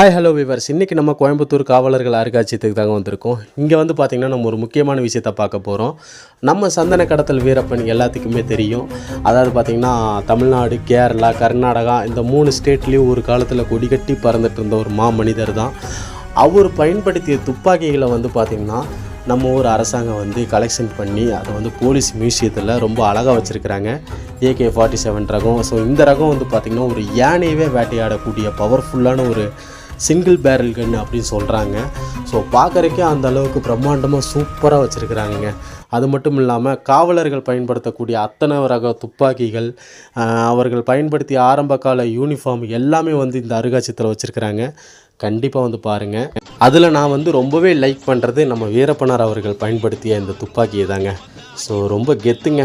Hi hello viewers. இன்றைக்கி நம்ம கோயம்புத்தூர் காவலர்கள் அருங்காட்சியகத்துக்கு தாங்க வந்திருக்கோம். இங்கே வந்து பார்த்திங்கன்னா நம்ம ஒரு முக்கியமான விஷயத்தை பார்க்க போகிறோம். நம்ம சந்தன கடத்தல் வீரப்பன் எல்லாத்துக்குமே தெரியும். அதாவது பார்த்திங்கன்னா தமிழ்நாடு, கேரளா, கர்நாடகா இந்த 3 ஸ்டேட்லேயும் ஒரு காலத்தில் கொடி கட்டி பறந்துட்டு இருந்த ஒரு மாமனிதர் தான். அவர் பயன்படுத்திய துப்பாக்கிகளை வந்து பார்த்திங்கன்னா நம்ம ஊர் அரசாங்கம் வந்து கலெக்ஷன் பண்ணி அதை வந்து போலீஸ் மியூசியத்தில் ரொம்ப அழகாக வச்சுருக்கிறாங்க. AK-47 ரகம். ஸோ இந்த ரகம் வந்து பார்த்திங்கன்னா ஒரு யானையவே வேட்டையாடக்கூடிய பவர்ஃபுல்லான ஒரு சிங்கிள் பேரல் கன் அப்படின்னு சொல்கிறாங்க. ஸோ பார்க்குறக்கே அந்த அளவுக்கு பிரம்மாண்டமாக சூப்பராக வச்சுருக்கிறாங்க. அது மட்டும் இல்லாமல் காவலர்கள் பயன்படுத்தக்கூடிய அத்தனை ரக துப்பாக்கிகள், அவர்கள் பயன்படுத்திய ஆரம்ப கால யூனிஃபார்ம் எல்லாமே வந்து இந்த அருங்காட்சியகத்தில் வச்சுருக்கிறாங்க. கண்டிப்பாக வந்து பாருங்கள். அதில் நான் வந்து ரொம்பவே லைக் பண்ணுறது நம்ம வீரப்பனார் அவர்கள் பயன்படுத்திய இந்த துப்பாக்கியை தாங்க. ஸோ ரொம்ப கெத்துங்க.